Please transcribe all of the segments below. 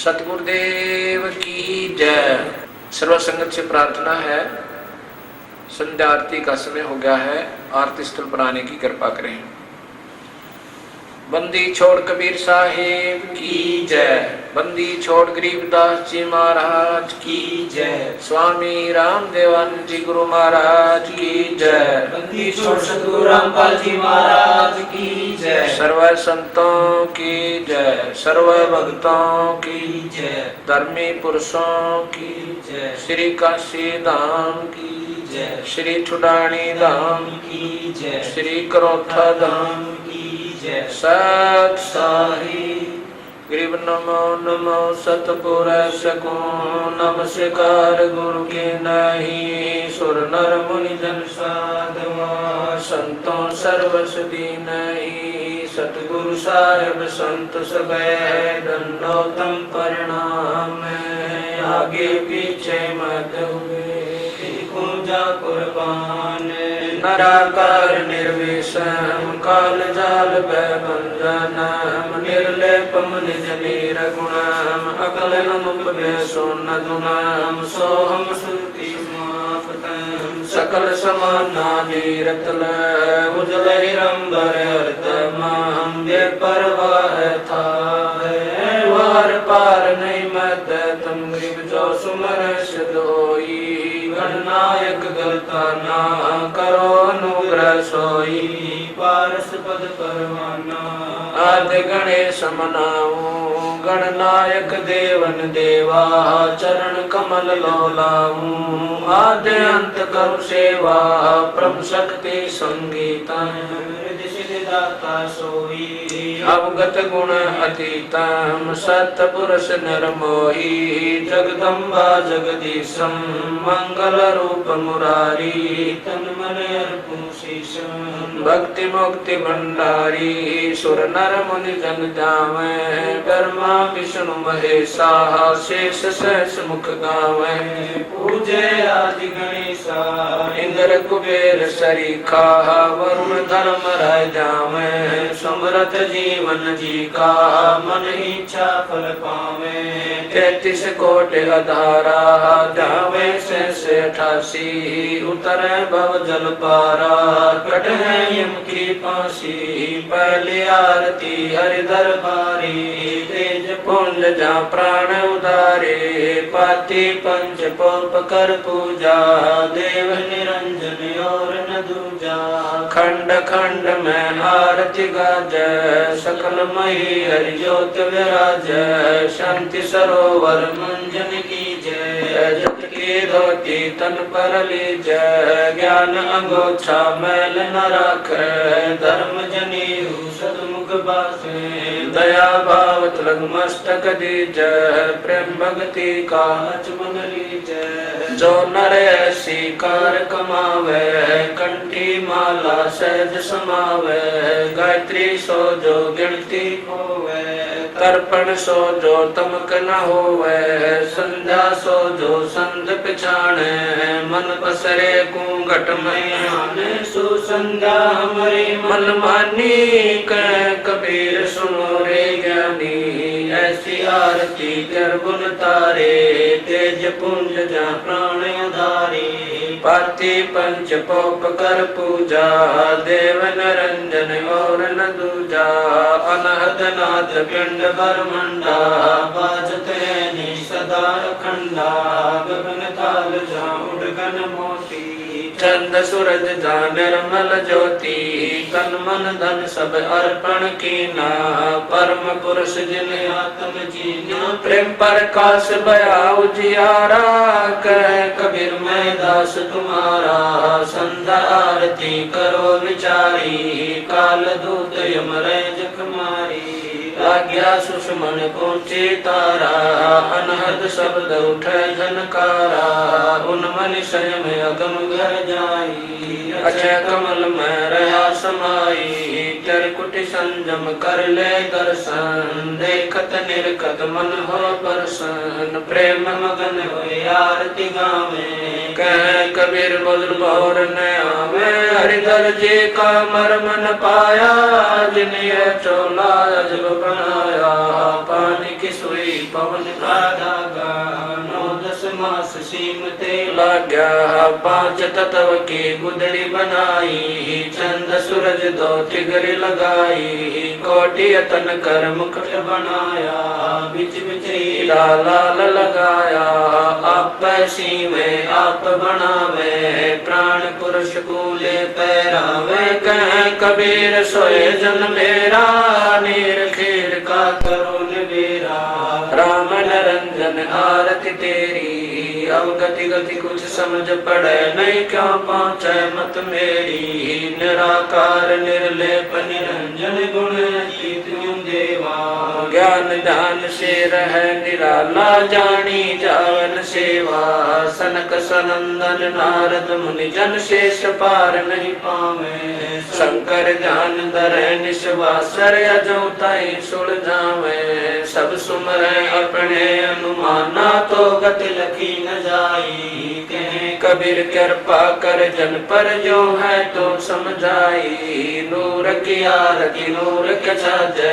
सतगुरुदेव की जय। सर्व संगत से प्रार्थना है, संध्या आरती का समय हो गया है, आरती स्थल पर आने की कृपा करें। बंदी छोड़ कबीर साहिब की जय। बंदी छोड़ गरीबदास जी महाराज की जय। स्वामी रामदेवानंद जी गुरु महाराज की जय। बंदी छोड़ सद्गुरु रामपाल जी महाराज की जय। सर्व संतों की जय, सर्व भक्तों की जय, धर्मी पुरुषों की जय, श्री काशी धाम की जय, श्री छुडानी धाम की जय, श्री करोथा धाम की जय। सत साही गरीब नमो नमो सतपुरुष को नमस्कार गुरु के नहीं। सुर नर मुनि जन साधवा संतों सर्वसदी नहीं। सतगुरु साहिब संत सब दंडोतम परिणाम। आगे पीछे मत हुए पूजा कुर्बान। नराकार निर्विषम काल जाल भंजनम। निर्लेपम निज निर्गुणम अकलनम उपवेशोन्नदुनम। सोहम श्रुति समाप्तम सकल समानानिरतल। उजल हिरंबर अर्तमम ये परवाह था वार पार नहीं मत तम। गरीब जो सुमर सदोई गणनायक गलता ना करो अनुग्रह सोई। पारस पद परवाना आदि गणेश मनाऊं। गणनायक देवन देवा चरण कमल लोलाऊं। आदि अंत करु सेवा परम शक्ति संगीता। दाता सोई अवगत गुण अतीतम। सतपुरुष नरमोही जगदम्बा जगदीशम। मंगल रूप मुरारी तन मन अर्पण शीशम। भक्ति मुक्ति भंडारी सुर नर मुनि जन जावे। ब्रह्मा विष्णु महेशा शेष सहस मुख गावे। पूजे आदि गणेशा इंद्र कुबेर सरीखा। वरुण धर्म राय जावे। समरथ जीवन जी का मन इच्छा फल पावे। 33 कोट अधारा जावे से 88। उतरे भव जल पारा कट है यम की फांसी। पहली आरती हरि दरबारी तेज पुंज जा प्राण उदारे। पाति पंच पोप कर पूजा देव निरंजन और न दूजा। खंड खंड में आरती गाज सकल मही हरि ज्योत विराज। शांति सरोवर मंजन की जय। जट की धोती तन पर लीज। ज्ञान अंगोछा मैल न राख। धर्म जनेऊ सदमुख बासे। दया भाव तिलक मस्तक दीज। प्रेम भक्ति का अचमन लीज। जो नर ऐसी कार कमावे कंठी माला सहज समावे। गायत्री सो जो गिनती होवे। तर्पण सो जो तमक न होवे। संध्या सो जो संत पिछाणे। मन पसरे घूंघट में सुसंध्या हमारे मन मानी। कबीर सुनो रे ज्ञानी ऐसी आरती कर गुण तारे। तेज पुंज जा प्राण उधारी। पाति पंच पोप कर पूजा देव निरंजन और न दूजा। अनहद नाथ पिंड ब्रह्मंडा बाजत है सदा अखंडा। गगन ताल जा उड़गन मोती। चंद सूरज जा निर्मल ज्योति। तन मन धन सब अर्पण कीना। परम पुरुष जिन आत्म जीना। प्रेम प्रकाश बया उजियारा। कह कबीर मैं दास तुम्हारा। संध्या आरती करो विचारी। काल दूत यमराज जखमारी। आज्ञा सुषमन पहुँचे तारा। अनहद शब्द उठे झनकारा। उन्मन स्वयं अगम घर जाई। अक्षय कमल में रहा समाई। त्रिकुटी संजम कर ले दर्शन। देखत निरखत मन हो प्रसन्न। प्रेम मगन होए आरती गावे। कह कबीर बदल बहुर न आवे। हरिधर जी का मर्मन पाया। जिन्हें चोला अजब बनाया। पानी की सोई पवन का धागा 9-10 मास सीमते लाग्या 5 तत्व की गुदड़ी बनाई चंद सूरज 2 तिगरी लगाई कोटि यतन कर मुकुट बनाया बिच बिच लाल लगाया आप सीवे आप बनावे प्राण पुरुष कूले पैरावे कह कबीर सोए जन मेरा नीर खीर का करो निबेरा राम निरंजन आरती तेरी अवगति गति कुछ समझ पड़े नहीं क्यों पहुँचे मत मेरी निराकार निर्लेप निरंजन गुण अतीत देवा ज्ञान ध्यान से रह निराला जानी जावन सेवा सनक सनंदन नारद मुनि जन शेष पार नहीं पावे शंकर ध्यान धर निश्वासर अजोताई सुल जावे सब सुमरे अपने अनुमाना तो गति लखी न जाई कहे कबीर कृपा कर जन पर जो है तो समझाई नूर की आरती नूर के छाजे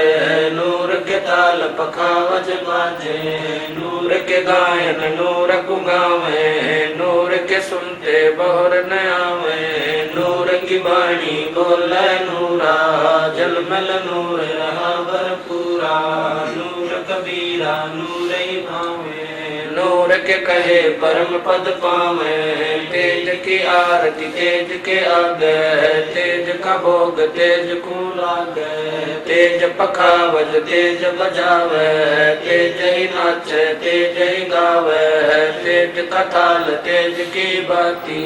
नूर के ताल पखावज बाजे नूर के गायन नूर को गावे नूर के सुनते बहुर न आवे नूर की वाणी बोले नूरा जलमल नूर रहा भरपूरा नूर कबीरा नूर ही भावे नूर के कहे परम पद पावे तेज की आरती तेज के आगे तेज का भोग तेज को लागे तेज पखावज तेज बजावे तेज ही नाचे तेज ही गावे तेज का थाल तेज की बाती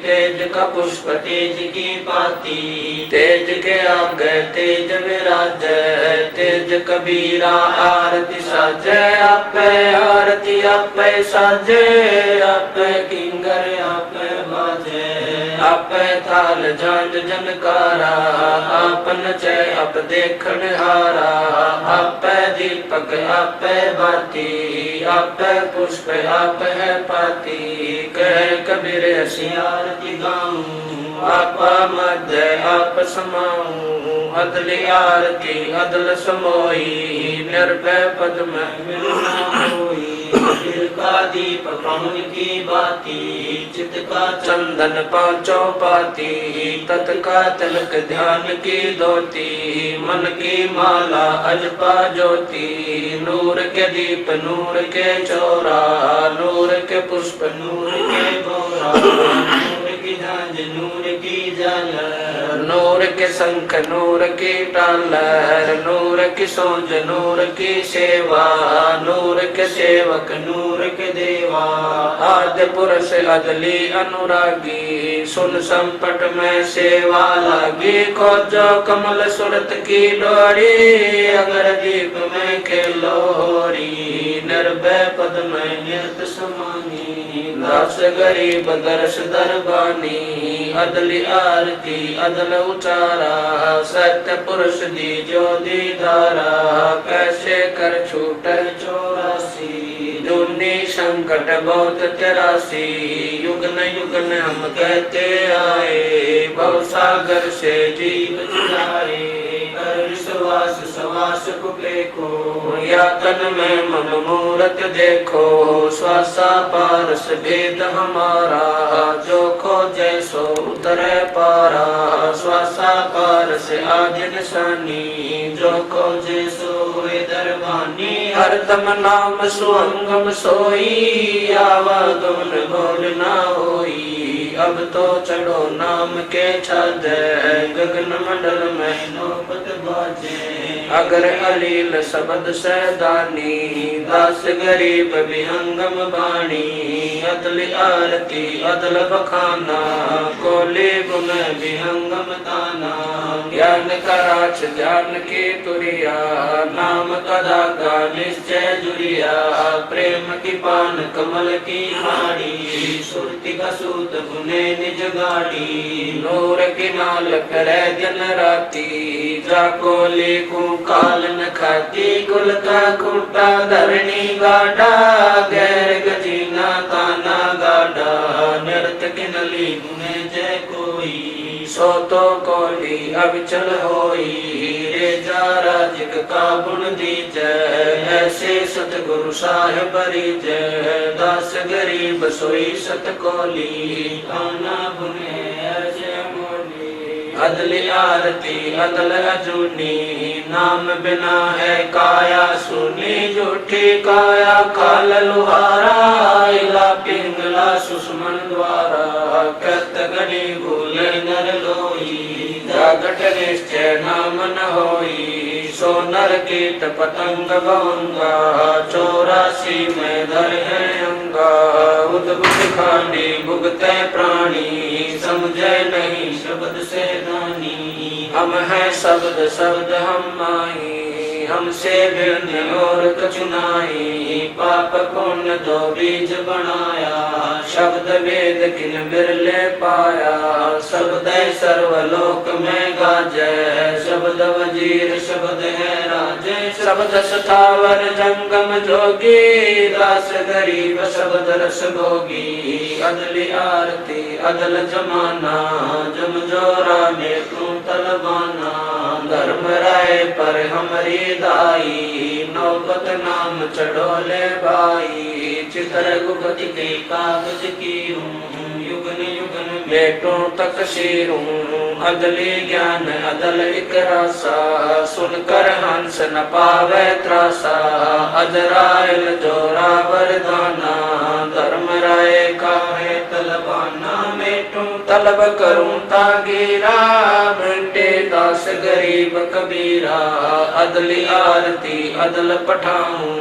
तेज का पुष्प तेज की पाती तेज के आगे तेज विराज तेज कबीरा आरती साजे आपे आरती आपे साजे आपे किंगर आपे बाजे आपे थाल झांझ जनकारा आपन चे आप देखन हारा आपे दीपक आपे बाती आपे पुष्प आप है पाती कह कबीर ऐसी आरती गाऊं आपा मध्य आप समाऊं अदली आरती अदल समोई निर्भय पद में मिलना होई दिल का दीप पवन की बाती चित का चंदन पांचों पाती तत् का तिलक ध्यान की धोती मन की माला अजपा ज्योति नूर के दीप नूर के चौरा नूर के पुष्प नूर के बोरा नूर की झांझ नूर की झालर नूर के शंख नूर की टालर नूर की सोज नूर की सेवा नूर के सेवक नूर के देवा आद्य पुरुष अदली अनुरागी सुन संपट में सेवा लागी खोजो कमल सुरत की डोरी अगर दीप में खेलोरी निर्भय पद में निरत समानी दास गरीब दर्श दरबानी अदली आरती अदल उचारा सत्य पुरुष दी जो दीदारा कैसे कर छूट 84 दुनी संकट बहुत 83 युगन युगन हम कहते आए भव सागर से जीव चुराए कर विश्वास सवास को देखो या तन में मम मूरत देखो श्वासा पारस भेद हमारा जो खो जैसो उतरे पारा श्वासा पारस आज निशानी जो खो जैसो हुए दरबानी हरदम नाम सुअंगम सोई आवागमन भोल ना होई अब तो चढ़ो नाम के छाद गगन मंडल में नौबत बाजे अगर अलील शब्द सैदानी दास गरीब विहंगम बाणी अदल आरती अदल बखाना कोले गुण विहंगम ताना ज्ञान कराच ज्ञान की तुरिया नाम कदा का निश्चय जुरिया प्रेम की पान कमल की खाड़ी सुरति का सूत बुने निज गाड़ी नूर की नाल करे दिन राती जाको लेकू काल न खाती कुल का खूटा धरणी गाड़ा गैर गजीना ताना गाड़ा नृत की नली गुने जय कोई सो तो कोली अविचल होई रे जा निस्तारा जिग का गुण दीजै, ऐसे सतगुरु साहिब रीजै। दास गरीब सोई सत कोली, काना बुने ऐसे मोली। अदल आरती अदल अजूनी, नाम बिना है काया सूनी। झूठी काया काल लुहारा, इला पिंगला सुषमन द्वारा। कृत गणी भूले नर लोई, जागट निश्चय नाम न होई। सो नर कीट पतंग भंगा, 84 में धर है अंगा। उद्भुत खांडी भुगते प्राणी, समझे नहीं शब्द से दानी। हम हैं शब्द शब्द हम माही, हमसे भिन्न और कछु नाई। पाप पुण्य दो बीज बनाया, शब्द वेद किन बिरले पाया। शब्द सर्वलोक में गाजै, शब्द वजीर शब्द है राजे। शब्द स्थावर जंगम जोगी, दास गरीब शब्द रस भोगी। अदल आरती अदल जमाना, जम जोरा में तू तलबाना। धर्म राय पर हमारी दाई, नौबत नाम चढ़ोले भाई। चित्र गुप्त के कागज की हूँ, युगन युगन बेटों तक शीरूं। अदली ज्ञान अदल एक रासा, सुनकर हंस न पावे त्रासा। अजराइल जोरा वरदाना, धर्म राय का है तलबाना। मेटूं तलब करूं तागीरा, बेटे दास गरीब कबीरा। अदली आरती अदल पठाऊं,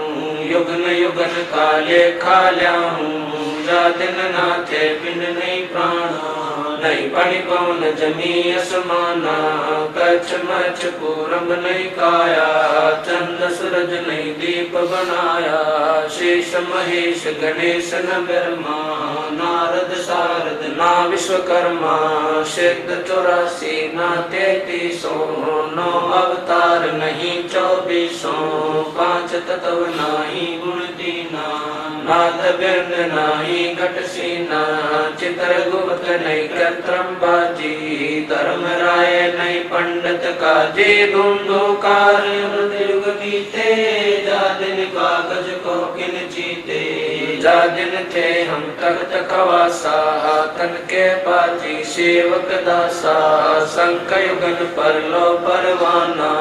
युगन युगन काले खा ल्याऊं। जा दिन नाथे बिन नहीं प्राणा, नहीं पानी पवन जमी असमाना। कच्छ मच्छ पूरब नहीं काया, चंद सूरज नहीं दीप बनाया। शेष महेश गणेश न ब्रह्मा, नारद सारद ना विश्वकर्मा। सिद्ध 84 ना 33 नौ अवतार नहीं 24। 5 तत्व नाही गुण दीना, नाद बिंद नाही घट सीना। चित्र गुप्त नहीं कृत्रम बाजी, धर्म राय नहीं पंडित काजी। धुंधुकार युग बीते, जा दिन कागज को किन जीते। जा दिन थे हम तख्त खवासा, तन के पाजी सेवक दासा। संक युगन पर लो परवाना,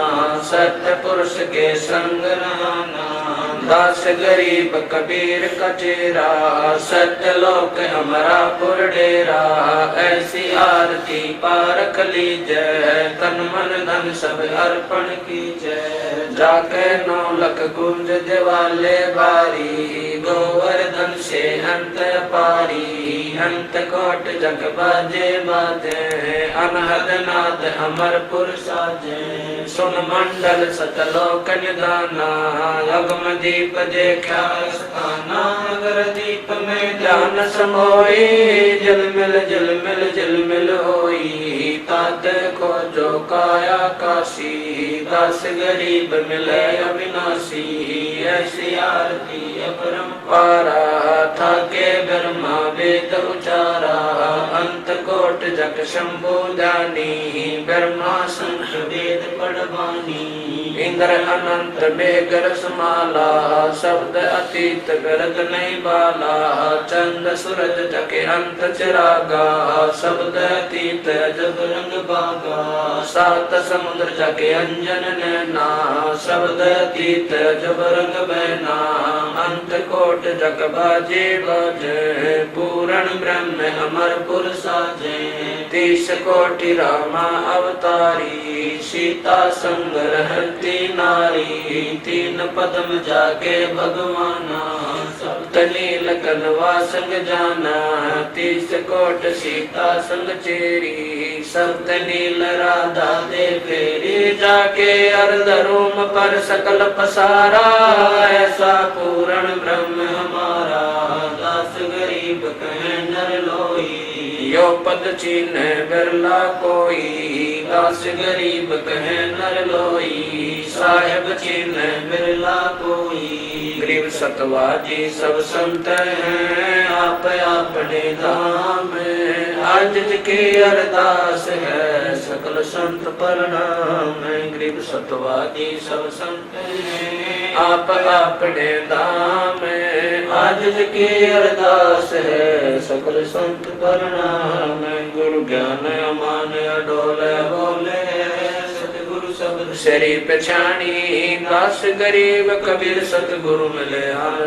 सत्य पुरुष के संग रहना। दास गरीब कबीर कचेरा, सत्य लोक हमारा पुर डेरा। ऐसी आरती पारख लीजै, तन मन धन सब अर्पण कीजै। जाके 9 लख गुंज दिवाले बारी, गोवर्धन से अंत पारी। अंत कोट जग बाजे बाजे, अनहद नाद अमरपुर साजे। सुन मंडल सतलोक निदाना, अगम दीप देखा स्थाना। अगर दीप में ध्यान समोई, जल मिल होई। तात को जो काया काशी, दास गरीब मिले अविनाशी। ऐसी आरती अपरंपारा, था के ब्रह्मा वेद उचारा। अंत कोट जग शंभु ध्यानी, ब्रह्मा संत वेद पढ़वानी। इंद्र अनंत बेगर समाला, शब्द अतीत गरज नहीं बाला। चंद सूरज जके अंत चिरागा, शब्द अतीत जब रंग बागा। 7 समुद्र जके अंजन नैना, शब्द अतीत जब रंग बैना। अंत कोट जग बाजे बाजे, पूर्ण ब्रह्म अमरपुर साजे। 30 कोटि रामा अवतारी, सीता संग रहती नारी। 3 पद्म जाके भगवाना, सप्त नील कनवा संग जाना। 30 कोट सीता संग चेरी, सप्त नील राधा दे फेरी। जाके अर्ध रूम पर सकल पसारा, ऐसा पूर्ण ब्रह्म हमारा। दास गरीब कहे नर लोई, यो पद चीन्ह बिरला कोई। दास गरीब कहे नर लोई, साहेब चीन्ह बिरला कोई। गरीब सतवादी सब संत हैं आप अपने धाम आज के अरदास है सकल संत प्रणाम गरीब सतवादी सब संत हैं आप अपने धाम आज के अरदास है सकल संत प्रणाम गुरु ज्ञान अमान अडोल बोले सतगुरु शब्द शरी पछाणी दास गरीब कबीर सतगुरु मिले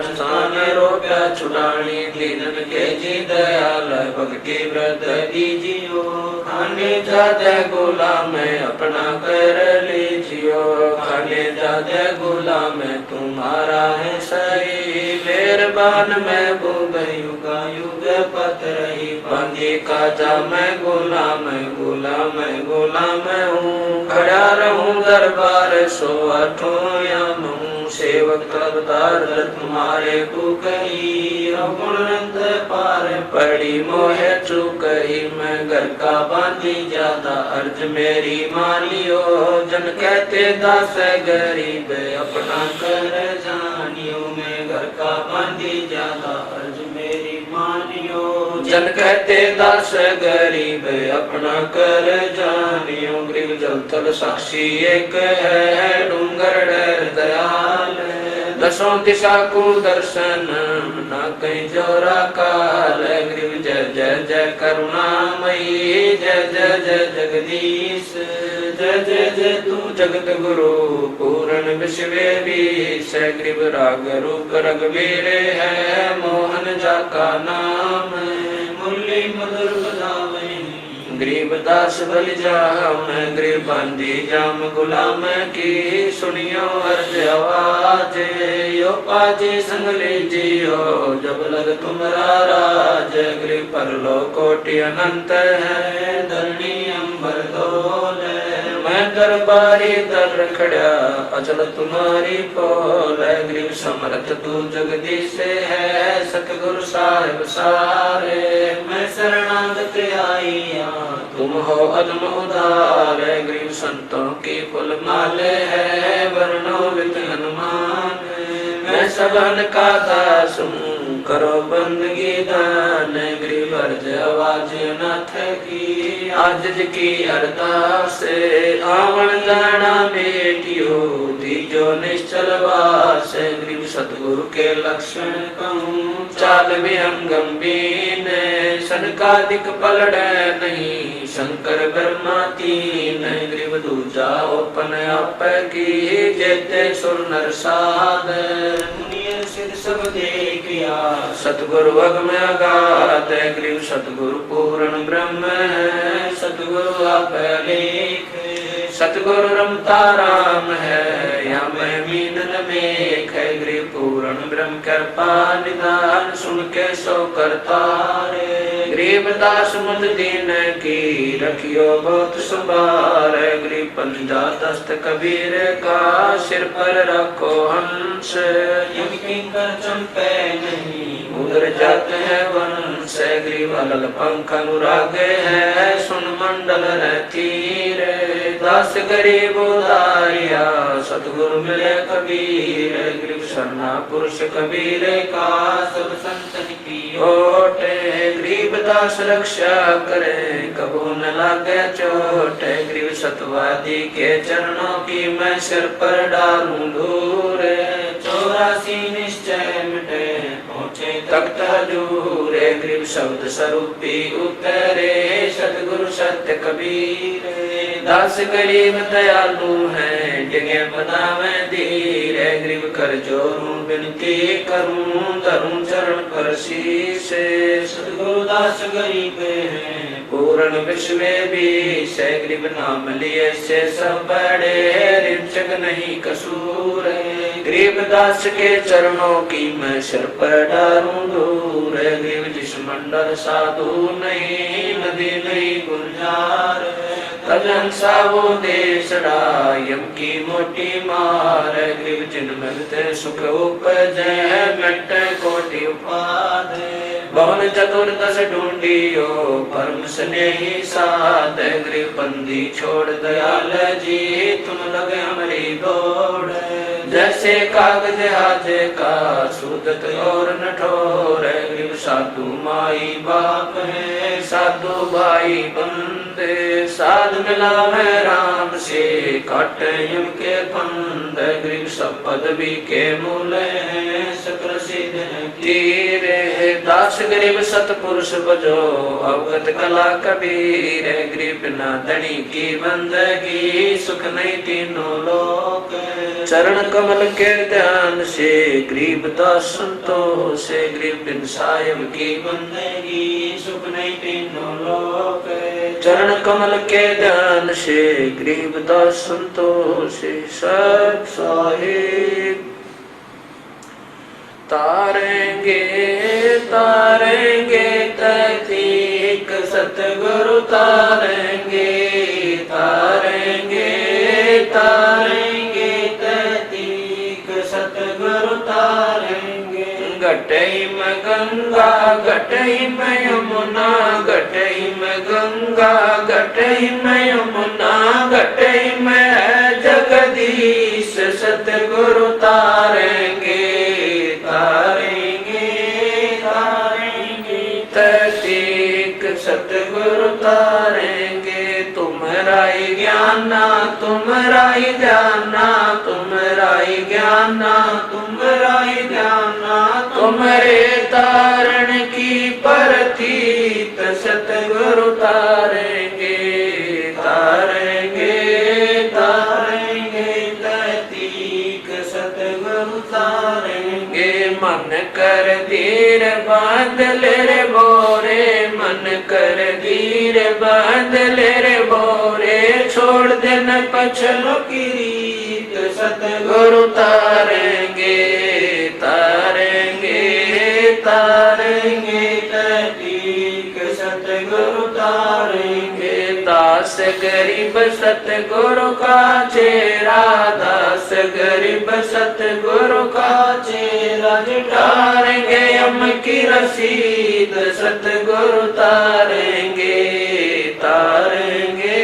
स्थान रोप्या छुड़ानी दीनन के जी दयाल भक्ति व्रत दीजियो खाने जाते गुलाम अपना कर लीजियो खाने जाते गुलाम तुम्हारा है सही मेहरबान मैं भूग युग युग पत रही बंदी का जा मैं गुलाम गुलाम हूँ खड़ा रहूं दरबार सो अठों याम हूँ सेवक तरदार तुम्हारे को कही गुणरंत पार पड़ी मोहे चुकई मैं घर का बांधी ज्यादा अर्ज मेरी मानियो जन कहते दास गरीब अपना कर जानियो मैं घर का बांधी ज्यादा अर्ज मेरी मानियो जन कहते दास गरीब अपना कर जानियो गरीब जल थल साक्षी एक है डूंगर डर दयाल दसों दिशा को दर्शन न कहीं जोरा काल गरीब जय जय जय करुणामयी जय जय जय जगदीश जय जय जय तू जगत गुरु पूर्ण विश्व बीस गरीब राग रूप रघुवीर है मोहन जा का नाम मुरली मधुर बजावे गरीब दास बल जाम गरीब बंदी जाम गुलाम की सुनियो अर्ज आवाज यो पाजी संग लीजियो जब लग तुम्हारा राज गरीब परलो कोटि अनंत है धरणी अंबर डोल मैं दरबारी दर खड़ा अचल तुम्हारी पोल गरीब समर्थ तू जगदीश है सतगुरु साहिब सारे मैं शरणागत आईया तुम हो अदम उदार गरीब संतों की फुल माले है वर्णो वित हनुमान मैं सबन का दास हूँ करो बंदगी दान गरीब अर्ज आवाज नाथ की आज की अरदास आवन जाना बेटियो दीजो निश्चल वास गरीब सतगुरु के लक्षण कहूँ चाल भी हम गंभीर सनकादिक पलड़ नहीं शंकर ब्रह्मा तीन गरीब दूजा ओपन आप की जेते सुर नर साध मुनियर सिद्ध सब देखिया सतगुरु अगम अगाध गरीब सतगुरु पूर्ण ब्रह्म है सतगुरु आप लेख सतगुरु रमता राम है या मैं मीनन में गरीब पूर्ण ब्रह्म कृपा निदान सुन के सो करता रे गरीब दास मुझ दीन की रखियो बहुत संभार गरीब पंजा दस्त कबीर का सिर पर रखो हंस कर चंपे नहीं उधर जाते हैं वंश गरीब अलग पंख अनुराग है सुन मंडल रहती रे दास गरीब उदारिया सतगुरु मिले कबीर गरीब शरणा पुरुष कबीर का सब संतन की ओटे गरीब दास रक्षा करे कबू न लागे चोट गरीब सतवादी के चरणों की मैं सिर पर डालूं धूर 84 निश्चय मिटे पहुँचे तख्त हजूर गरीब शब्द स्वरूपी उतरे सतगुरु सत्य कबीर दास गरीब दयालु है जगह बनावे धीर गरीब कर जोरूं विनती करूं धरूं चरण पर शीश सतगुरु दास गरीब है पूर्ण विश्व भी से गरीब नाम लिए से सब बड़े रिंचक नहीं कसूर गरीब दास के चरणों की मैं सिर पर डालूं दूर गरीब जिस मंडल साधु नहीं नदी नहीं गुलजार तजन सावो देशड़ा यम की मोटी मार गरीब जिन मिलते सुख उपजै मिट कोटि उपाद भवन चतुर्दश ढूंढियो परम स्नेही साध गरीब बंदी छोड़ दयाल जी तुम लगे हमारी दौड़ जैसे कागज हाथे का सूदत और नठोर है। गरीब साधु माई बाप है, साधु भाई बंदे, साध मिलावे राम से काट युग के फंद। गरीब सब पदवी के मूल है, सकल सिद्ध है तीरे है। दास गरीब सतपुरुष बजो अवगत कला कबीर। गरीब ना धनी की बंदगी, सुख नहीं तीनों लोक। चरण कमल के ध्यान से गरीब दास संतोष। गरीब बिन साहिब की बंदगी, सुख नहीं तीनों लोक। चरण कमल के ध्यान से गरीब दास संतोष। सब साहिब तारेंगे तारेंगे तैतीक सतगुरु तारेंगे। तारेंगे तारेंगे तैतीक सतगुरु तारेंगे। घटई में गंगा घटई में यमुना, घटई में गंगा घटई में यमुना, घटई में है जगदीश सतगुरु तारेंगे। तारेंगे तारेंगे तैतीक सतगुरु तारेंगे। तुम्हारा ही ज्ञाना तुम्हारा ही ध्याना, तुम्हारा ही ज्ञाना तुम्हारा ही ध्याना। तुम्हारे तारण की परतीत सतगुरु तारेंगे। तारेंगे तारेंगे तैतीक सतगुरु तारेंगे। मन कर धीर बांध ले रे बोरे, मन कर धीर बांध ले रे बोरे। छोड़ देना पछलो की रीत सतगुरु तारेंगे। तारेंगे तारेंगे तैतीक सतगुरु तारेंगे। दास गरीब सतगुरु का चेहरा, दास गरीब सतगुरु का चेहरा। जुटारेंगे यम की रसीद सतगुरु तारेंगे। तारेंगे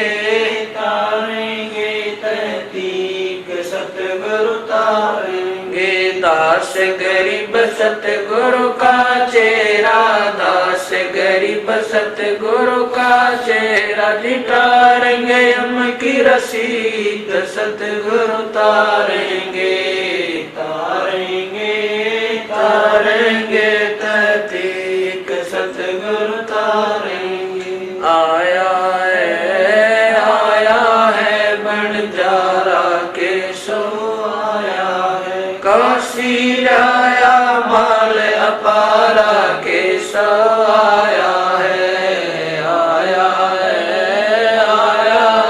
तारेंगे तैतीक सतगुरु तारेंगे। दास गरीब सतगुरु का चेहरा, दास गरीब सतगुरु का चेहरा। जुटारेंगे यम की रसीद सतगुरु तारेंगे। तारेंगे तारेंगे तैतीक सतगुरु तारेंगे। आया है बंजारा के सो आया है। काशी आया माल अपारा के सो आया है। आया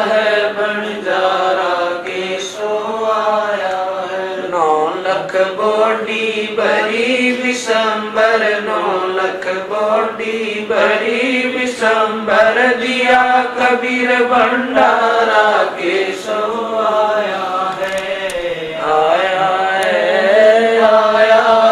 है बंजारा के सो आया है। 9 लख बॉडी भरी विशंबर, 9 लख बॉडी भरी विशंबर। दिया कबीर भंडारा के सो आया है। आया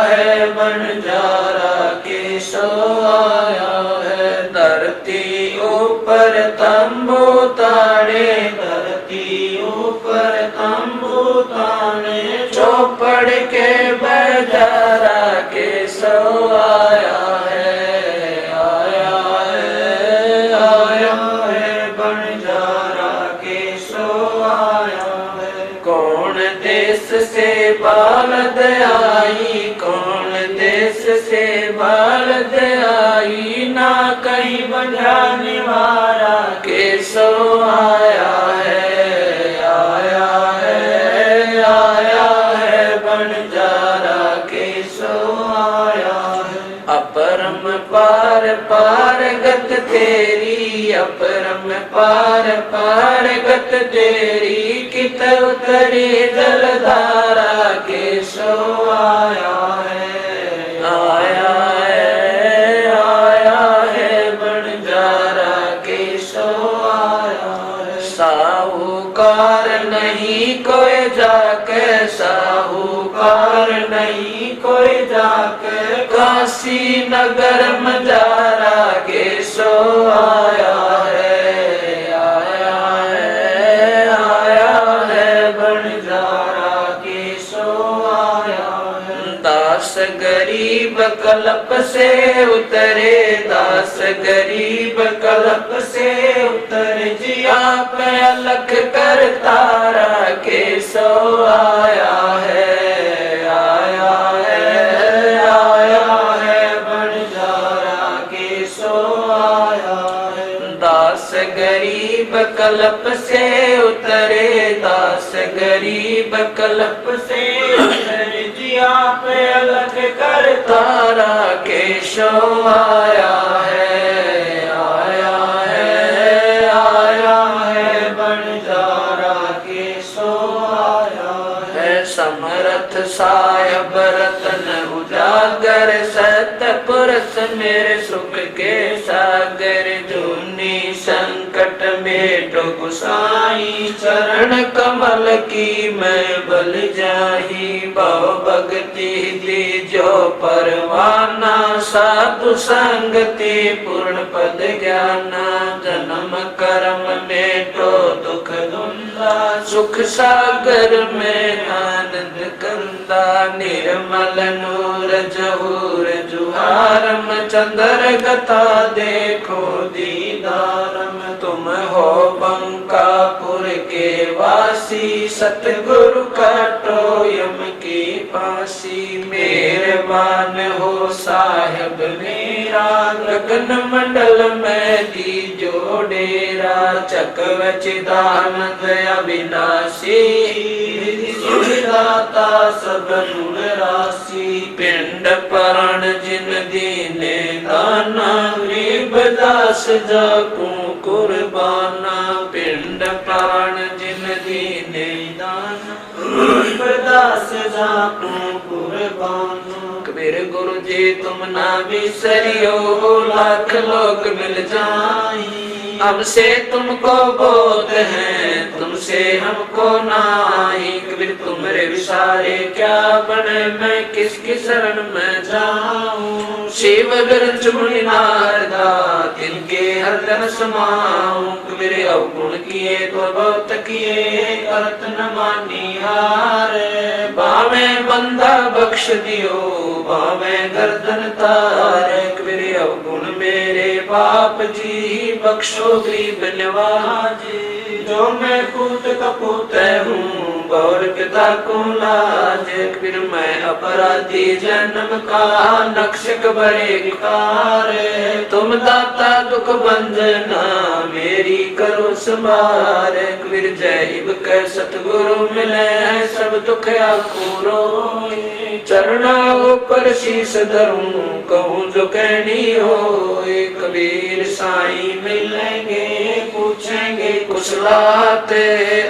है बंजारा के सो आया है। धरती ऊपर तंबू ताड़े, धरती ऊपर तंबू ताड़े। चौपड़ के बजारा के सो आया है। आया है बंजारा के सो आया है। कौन देश से बालद आई, कौन देश से बालद आई। ना कहीं बंजाने वाला के सो आया है। आया है बंजारा के सो आया है। अपरम पार पार गत तेरी, अपरम पार पार गत तेरी। कित उतरी जलधारा के सो आया है। आया है बंजारा के सो आया है। साहूकार नहीं कोई जाके, साहूकार नहीं कोई जाके। काशी नगर मजारा के सो आया है। आया है बंजारा के सो गरीब कल्प से उतरे, दास गरीब कल्प से उतरे जी। आप अलख कर तारा के सो आया है, आया है, आया है, बंजारा के सो आया है। दास गरीब कल्प से उतरे, दास गरीब कल्प से उतरे जी। आप अलग कर तारा के शो आया है, आया है, आया है, बंजारा के सो आया है। समरथ सायब रतन उजागर, सतपुरुष मेरे सुख के सागर। जूनी संकट मेटो गुसाई, चरण कमल की मैं बल जाही। भव भगति दीजो परवाना, साधु संगति पूर्ण पद ज्ञाना। जन्म कर्म मेटो दुख दुंदा, सुख सागर में आनंद कंदा। निर्मल नूर जहूर जुहारम, चंद्र गता देखो दीदारम। तुम हो बंकापुर के वासी, सतगुरु काटो यम की फांसी। मेहरबान हो साहिब मेरा, गगन मंडल में दीजो डेरा। चकवचिदानंद अविनाशी, दाता सब गुण राशि। पिंड परण जिन दीने दाना, गरीब दास जाकू कुर्बाना। पिंड परण जिन दीने दाना, गरीब दास जाकू कुर्बाना। कबीर गुरु जी तुम ना बिसरियो, लाख लोग मिल जाई। हमसे तुमको बोध है, तुमसे हमको नाही। कबीर तुमरे विसारे क्या बने, मैं किसकी शरण में जाऊं। शिव बिरच मुनि नारदा, तिनके हरदन समाऊं। कबीर अवगुण किए तो बहुत किए, करत न मानी हार। बावे बंदा बख्श दियो, बावे गर्दन तारे। कबीर अवगुण मेरे बाप जी, बख्शो गरीब नवाज। जो मैं पूत कपूत हूँ, गौर पिता को लाज। कबीर मैं अपराधी जन्म का, नक्शक बड़े विकार। तुम दाता दुख बंजना, मेरी करो संभार। कबीर जय के सतगुरु मिले, सब दुख आकुरो। चरणा ऊपर शीस धरूं, कहूँ जो कहनी हो। कबीर साईं मिलेंगे, पूछेंगे कुशलात।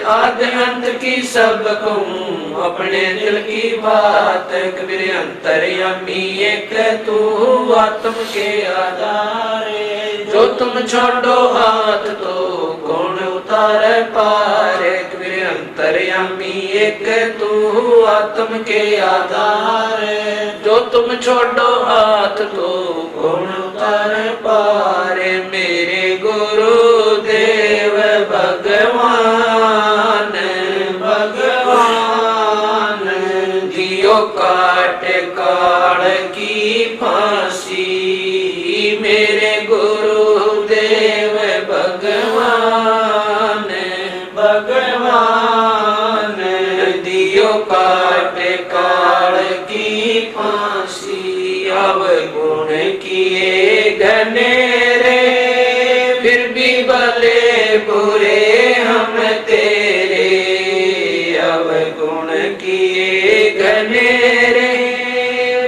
आदि अंत की सब कहूँ, अपने दिल की बात। कबीर अंतर्यामी एक तू, आत्म के आधार। जो तुम छोड़ो हाथ तो कौन उतारे पार। कबीर अंतर्यामी एक तू, आत्म के आधार। जो तुम छोड़ो हाथ तो कौन उतारे पार। मेरे गुरु देव भगवान, भगवान। दियो काट काल की फांसी, मेरे गुरु देव भगवान, भगवान। दियो काट काल की फांसी। अब गुण किए घनेरे, फिर भी भले बुरे हम तेरे। अब गुण किए घनेरे,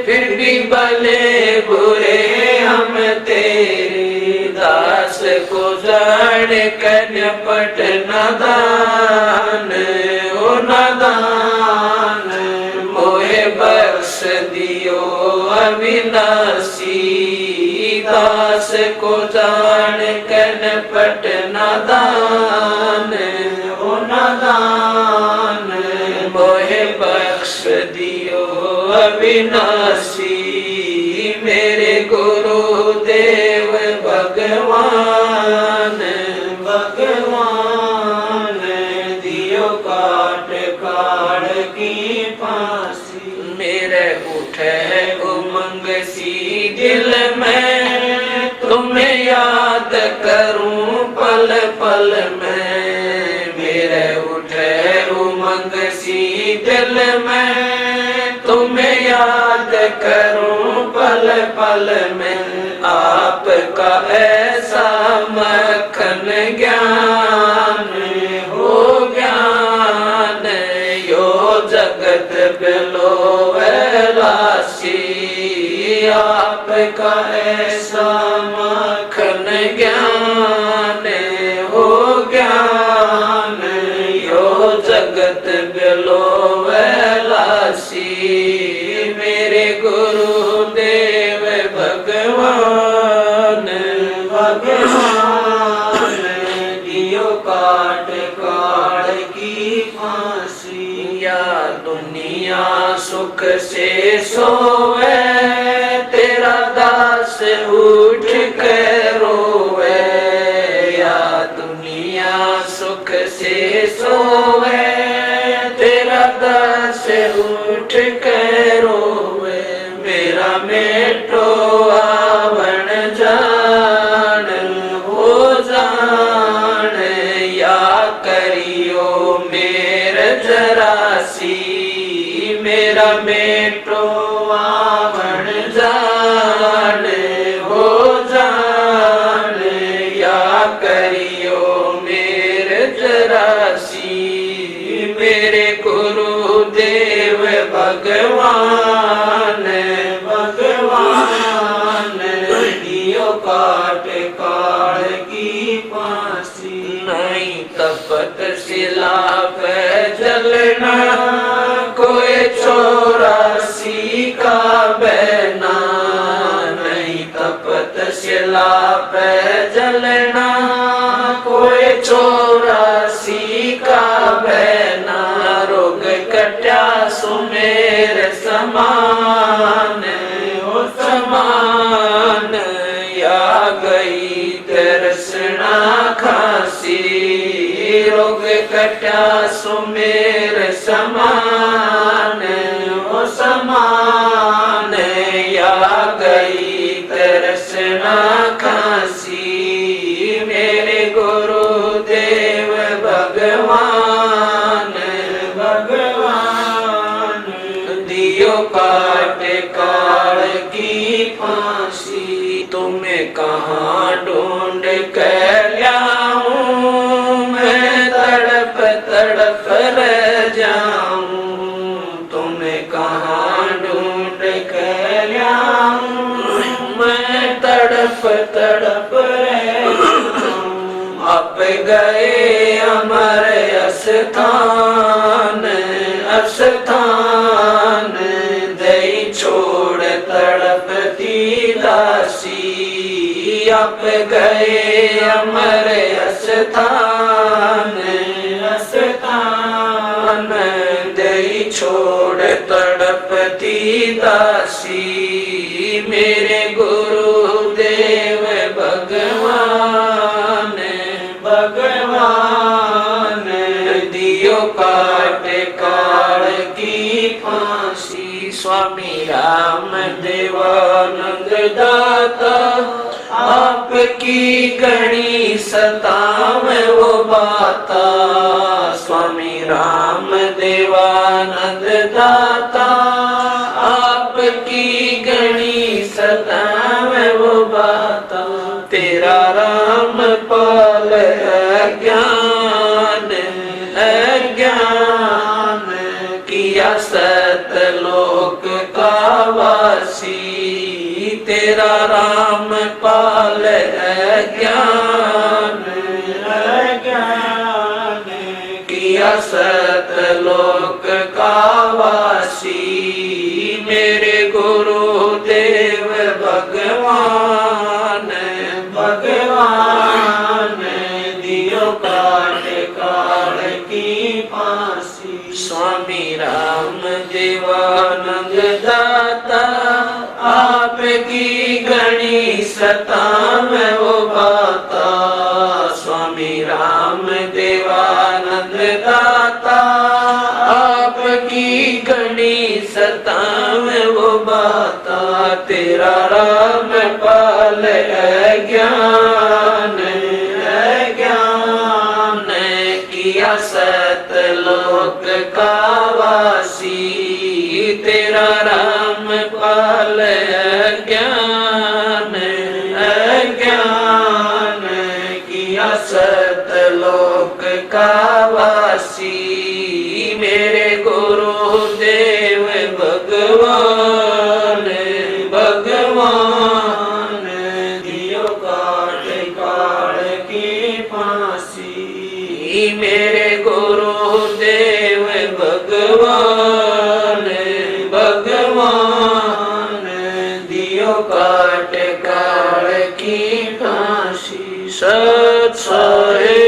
फिर भी भले बुरे हम तेरे। दास को जान कर पट नादान, ओ नादान। मोहे बख्श दियो अविनाशी, दास को जान कर पट नादान, ओ नादान। मोहे बख्श दियो अविनाशी, मेरे गुरु देव भगवान, भगवान। दियो काट काट की फांसी, मेरे उठे दिल में तुम्हें याद करूं पल पल में, मेरे उठे उमंग सी दिल में तुम्हें याद करूं पल पल में। आपका ऐसा मक्खन ज्ञान हो ज्ञान, यो जगत बिलोवलासी। आपका ऐसा मक्खन ज्ञान हो ज्ञान, यो जगत बिलोवलासी। मेरे गुरुदेव भगवान भगवान, दियो काट काट की फांसी। या दुनिया सुख से सोवे, तेरा दास उठ के रोवे। या दुनिया सुख से सोवे, तेरा दास उठ के रोवे। मेरा मेटो आवण जान हो जान, या करियो मेर जरासी। मेरा मेटो आवण जान हो जान, या करियो मेर जरासी। मेरे गुरुदेव भगवान भगवान, दियो काट काट की फांसी। नहीं तपत शिला पे जलना, कोई 84 का बहना। नहीं तपत शिला पे जलना, कोई 84 का बहना। रोग कट्या सुमेर समान हो समान, या गई तरसना खांसी। रोग कट्या सुमेर समान हो समान, या गई तरसना खांसी। मेरे गुरुदेव भगवान भगवान, दियो काट काट की फांसी। तुम्हें कहाँ ढूंढ कर लाऊं, मैं तड़प तड़प रह जाऊं। तुम्हें कहाँ ढूंढ कर लाऊं, मैं तड़प तड़प रह जाऊं। आप गए अमर अस्थान अस्थान, दई छोड़ तड़पती दासी। आप गए अमर अस्थान अस्थान, दई छोड़ तड़पती दासी। मेरे गुरुदेव भगवान भगवान, दियो काट काट की फांसी। स्वामी राम देवानंद दाता, आपकी गणी सताव वो बाता। स्वामी राम देवानंद दाता, आपकी गणी सताव वो बाता। तेरा राम पाल अज्ञान अज्ञान, किया सतलोक का वासी। तेरा राम पाल अज्ञान अज्ञान, किया सतलोक का वासी। मेरे गुरुदेव भगवान भगवान, दियो काट काट की फांसी। स्वामी राम देवानंद दाता, आपकी गणी सताव वो बाता। स्वामी राम देवानंद दाता, आपकी गणी सताव वो बाता। तेरा राम अज्ञान अज्ञान किया सतलोक का वासी तेरा राम पाल अज्ञान अज्ञान किया सतलोक का वासी मेरे गुरुदेव भगवान भगवान दियो काट काल की फांसी मेरे गुरुदेव भगवान भगवान दियो काट काल की फांसी सत साहिब